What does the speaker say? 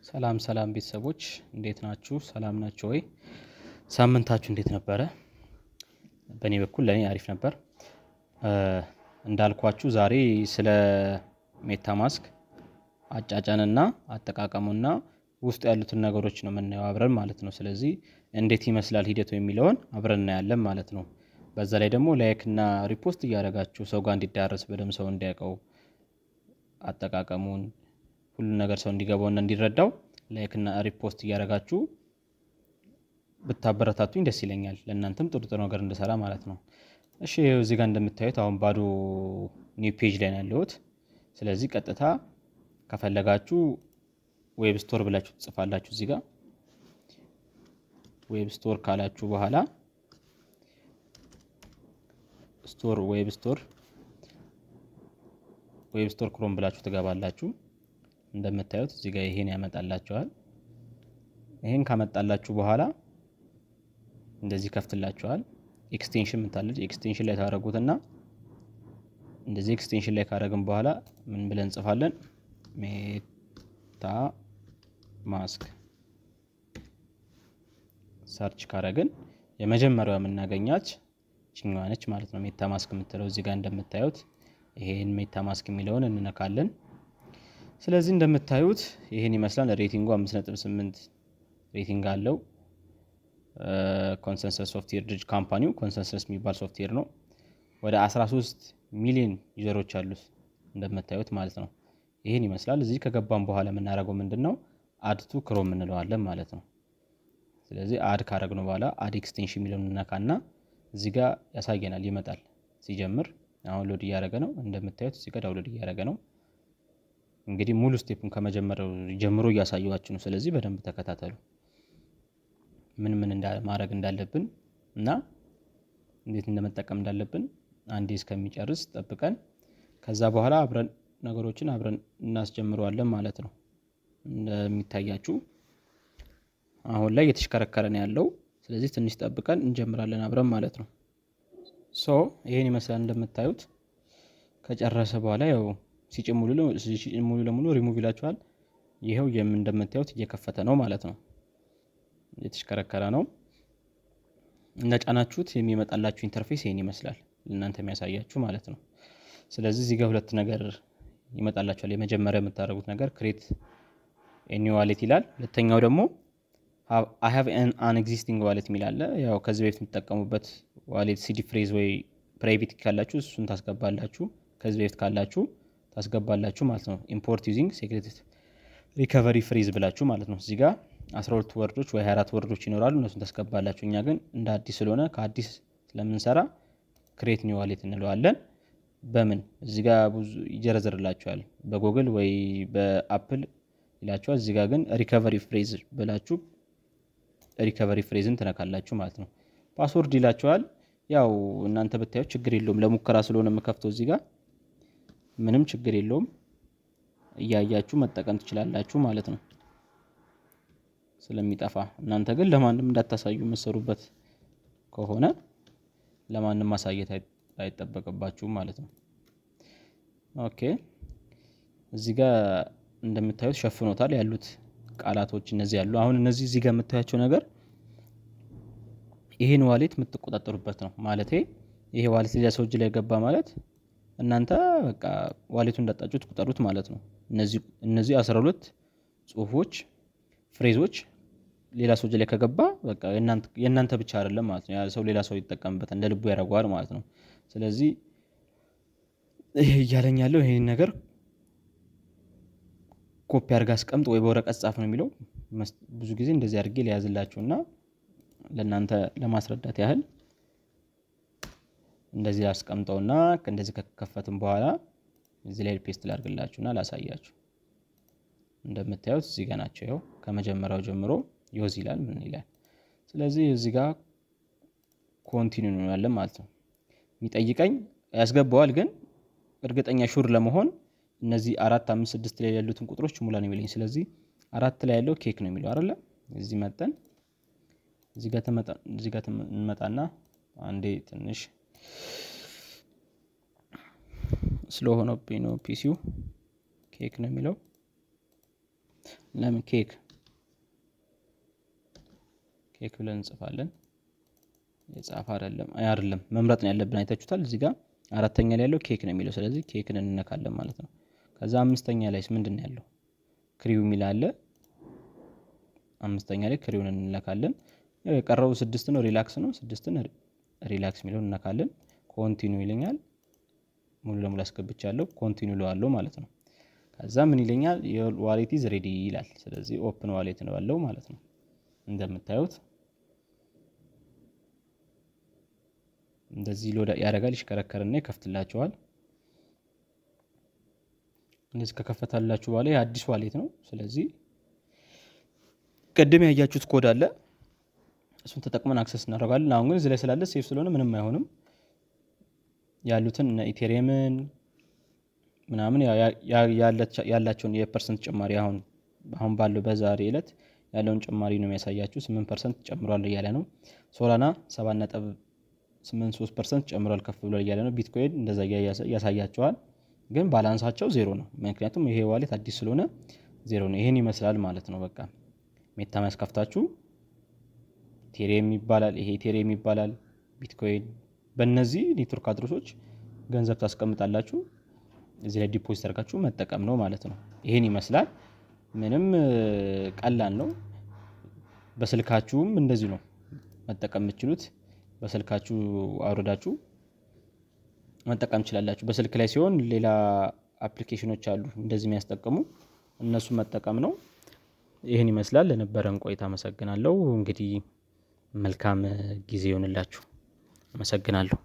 ሰላም ሰላም ቤተሰቦች እንዴት ናችሁ? ሰላም ናችሁ ወይ? ሳምንታችሁ እንዴት ነበረ? በእኔ በኩል ለእኔ አሪፍ ነበር። እንዳልኳችሁ ዛሬ ስለ ሜታ ማስክ አጫጫንና አጠቃቀሙና ውስጡ ያሉትን ነገሮች ነው የምናየው አብረን ማለት ነው። ስለዚህ እንዴት ይመስላል ሂደቱ የሚለውን አብረን እናያለን ማለት ነው። በዛ ላይ ደግሞ ላይክ እና ሪፖስት እያደረጋችሁ ሰው ጋር እንዲዳረስ በደንብ ሰው እንዲያውቀው አጠቃቀሙን ሁሉን ነገር ሰው እንዲገባውና እንዲረዳው ላይክ እና ሪፖስት እያደረጋችሁ ብታበረታቱኝ ደስ ይለኛል። ለእናንተም ጥሩ ጥሩ ነገር እንድሰራ ማለት ነው። እሺ እዚህ ጋር እንደምታዩት አሁን ባዶ ኒው ፔጅ ላይ ነው ያለሁት። ስለዚህ ቀጥታ ከፈለጋችሁ ዌብ ስቶር ብላችሁ ትጽፋላችሁ። እዚህ ጋር ዌብ ስቶር ካላችሁ በኋላ ስቶር ዌብ ስቶር ክሮም ብላችሁ ትገባላችሁ። እንደምታዩት እዚህ ጋር ይሄን ያመጣላችኋል። ይሄን ካመጣላችሁ በኋላ እንደዚህ ከፍትላችኋል። ኤክስቴንሽን ምታለች ኤክስቴንሽን ላይ ታደርጉትና እንደዚህ ኤክስቴንሽን ላይ ካደረግን በኋላ ምን ብለን እንጽፋለን? ሜታ ማስክ ሰርች ካደረግን የመጀመሪያው የምናገኛት ችኛዋ ነች ማለት ነው። ሜታ ማስክ የምትለው እዚህ ጋር እንደምታዩት ይሄን ሜታ ማስክ የሚለውን እንነካለን። ስለዚህ እንደምታዩት ይሄን ይመስላል። ሬቲንጉ 5.8 ሬቲንግ አለው። ኮንሰንሰስ ሶፍትዌር ድርጅት ካምፓኒው ኮንሰንሰስ የሚባል ሶፍትዌር ነው። ወደ 13 ሚሊዮን ዩዘሮች አሉት እንደምታዩት ማለት ነው። ይሄን ይመስላል። እዚህ ከገባን በኋላ የምናደርገው ምንድነው? አድ ቱ ክሮም እንለዋለን ማለት ነው። ስለዚህ አድ ካደረግነው በኋላ አድ ኤክስቴንሽን የሚለውን እንነካና እዚህ ጋር ያሳየናል፣ ይመጣል። ሲጀምር አሁን ሎድ እያደረገ ነው። እንደምታዩት እዚህ ጋር ዳውንሎድ እያደረገ ነው። እንግዲህ ሙሉ ስቴፑን ከመጀመሪያው ጀምሮ እያሳየኋችሁ ነው። ስለዚህ በደንብ ተከታተሉ። ምን ማድረግ እንዳለብን እና እንዴት እንደመጠቀም እንዳለብን አንዴ እስከሚጨርስ ጠብቀን ከዛ በኋላ አብረን ነገሮችን አብረን እናስጀምረዋለን ማለት ነው። እንደሚታያችሁ አሁን ላይ እየተሽከረከረ ነው ያለው። ስለዚህ ትንሽ ጠብቀን እንጀምራለን አብረን ማለት ነው። ይሄን ይመስላል። እንደምታዩት ከጨረሰ በኋላ ያው ሲጭን ሙሉ ለሙሉ ሪሙቭ ይላችኋል። ይሄው እንደምታዩት እየከፈተ ነው ማለት ነው። እየተሽከረከረ ነው። እንደጫናችሁት የሚመጣላችሁ ኢንተርፌስ ይሄን ይመስላል፣ ለእናንተ የሚያሳያችሁ ማለት ነው። ስለዚህ እዚህ ጋር ሁለት ነገር ይመጣላችኋል። የመጀመሪያ የምታደርጉት ነገር ክሬት ኒው ዋሌት ይላል። ሁለተኛው ደግሞ I have an existing wallet የሚል አለ። ያው ከዚህ በፊት የምትጠቀሙበት ዋሌት ሲዲ ፍሬዝ ወይ ፕራይቬት ካላችሁ እሱን ታስገባላችሁ። ከዚህ በፊት ካላችሁ ታስገባላችሁ ማለት ነው። ኢምፖርት ዩዚንግ ሴክሬት ሪከቨሪ ፍሬዝ ብላችሁ ማለት ነው። እዚህ ጋር 12 ወርዶች ወይ 24 ወርዶች ይኖራሉ። እነሱን ታስገባላችሁ። እኛ ግን እንደ አዲስ ስለሆነ ከአዲስ ስለምንሰራ ክሬት ኒው ዋሌት እንለዋለን። በምን እዚህ ጋር ብዙ ይጀረዘርላችኋል። በጉግል ወይ በአፕል ይላችኋል። እዚህ ጋር ግን ሪከቨሪ ፍሬዝ ብላችሁ ሪከቨሪ ፍሬዝን ትነካላችሁ ማለት ነው። ፓስወርድ ይላችኋል። ያው እናንተ ብታዩት ችግር የለውም። ለሙከራ ስለሆነ የምከፍተው እዚህ ጋር ምንም ችግር የለውም። እያያችሁ መጠቀም ትችላላችሁ ማለት ነው። ስለሚጠፋ እናንተ ግን ለማንም እንዳታሳዩ የምትሰሩበት ከሆነ ለማንም ማሳየት አይጠበቅባችሁም ማለት ነው። ኦኬ እዚህ ጋር እንደምታዩት ሸፍኖታል። ያሉት ቃላቶች እነዚህ ያሉ አሁን እነዚህ እዚህ ጋር የምታያቸው ነገር ይሄን ዋሌት የምትቆጣጠሩበት ነው ማለት ይሄ ዋሌት ሌላ ሰው እጅ ላይ ገባ ማለት እናንተ በቃ ዋሌቱን እንዳጣችሁት ቁጠሩት ማለት ነው። እነዚህ 12 ጽሁፎች ፍሬዞች ሌላ ሰው እጅ ላይ ከገባ በቃ የእናንተ ብቻ አይደለም ማለት ነው። ያ ሰው ሌላ ሰው ይጠቀምበት እንደ ልቡ ያደርገዋል ማለት ነው። ስለዚህ ይሄ እያለኝ ያለው ይሄን ነገር ኮፒ አድርጋ አስቀምጥ ወይ በወረቀት ጻፍ ነው የሚለው። ብዙ ጊዜ እንደዚህ አድርጌ ሊያዝላችሁና ለእናንተ ለማስረዳት ያህል እንደዚህ አስቀምጠውና እንደዚህ ከከፈትም በኋላ እዚህ ላይ ፔስት ላድርግላችሁና ላሳያችሁ። እንደምታዩት እዚህ ጋር ናቸው። ይኸው ከመጀመሪያው ጀምሮ ዩዝ ይላል ምን ይላል። ስለዚህ እዚህ ጋር ኮንቲኒው ነው ያለ ማለት ነው። የሚጠይቀኝ ያስገባዋል፣ ግን እርግጠኛ ሹር ለመሆን እነዚህ 4 5 6 ላይ ያሉትን ቁጥሮች ሙላ ነው የሚለኝ። ስለዚህ 4 ላይ ያለው ኬክ ነው የሚለው አይደለ? እዚህ መጣን እዚህ ጋር እንመጣና አንዴ ትንሽ ስለሆነብኝ ነው ፒሲው ኬክ ነው የሚለው። ለምን ኬክ ብለን እንጽፋለን። የጻፈ አይደለም መምረጥ ነው ያለብን። አይታችሁታል እዚህ ጋር አራተኛ ላይ ያለው ኬክ ነው የሚለው። ስለዚህ ኬክን እንነካለን ማለት ነው። ከዛ አምስተኛ ላይስ ምንድን ነው ያለው? ክሪው የሚል አለ። አምስተኛ ላይ ክሪውን እንነካለን። የቀረው 6 ነው፣ ሪላክስ ነው። 6ን ሪላክስ የሚለውን እንነካለን። ኮንቲኒው ይለኛል። ሙሉ ለሙሉ አስገብቻለሁ። ኮንቲኒው እለዋለሁ ማለት ነው። ከዛ ምን ይለኛል? ዋሌት ኢዝ ሬዲ ይላል። ስለዚህ ኦፕን ዋሌት ነው ያለው ማለት ነው። እንደምታዩት እንደዚህ ሎድ ያደርጋል፣ ይሽከረከርና ይከፍትላችኋል። እንደዚህ ከከፈታላችሁ በኋላ የአዲስ ዋሌት ነው። ስለዚህ ቅድም ያያችሁት ኮድ አለ፣ እሱን ተጠቅመን አክሰስ እናደርጋለን። አሁን ግን እዚህ ላይ ስላለ ሴፍ ስለሆነ ምንም አይሆንም። ያሉትን ኢቴሪየምን ምናምን ያላቸውን የፐርሰንት ጭማሪ አሁን ባለው በዛሬ ዕለት ያለውን ጭማሪ ነው የሚያሳያችሁ። 8% ጨምሯል እያለ ነው። ሶላና 7.83% ጨምሯል ከፍ ብሏል እያለ ነው። ቢትኮይን እንደዛ ያሳያቸዋል፣ ግን ባላንሳቸው ዜሮ ነው። ምክንያቱም ይሄ ዋሌት አዲስ ስለሆነ ዜሮ ነው። ይሄን ይመስላል ማለት ነው። በቃ ሜታማስክ ከፍታችሁ ኢቴሪየም ይባላል፣ ይሄ ኢቴሪየም ይባላል፣ ቢትኮይን በእነዚህ ኔትወርክ አድረሶች ገንዘብ ታስቀምጣላችሁ። እዚህ ላይ ዲፖዚት አድርጋችሁ መጠቀም ነው ማለት ነው። ይሄን ይመስላል። ምንም ቀላል ነው። በስልካችሁም እንደዚህ ነው መጠቀም የምትችሉት። በስልካችሁ አውርዳችሁ መጠቀም ትችላላችሁ። በስልክ ላይ ሲሆን ሌላ አፕሊኬሽኖች አሉ እንደዚህ የሚያስጠቅሙ፣ እነሱ መጠቀም ነው። ይህን ይመስላል። ለነበረን ቆይታ አመሰግናለሁ። እንግዲህ መልካም ጊዜ ይሆንላችሁ። አመሰግናለሁ።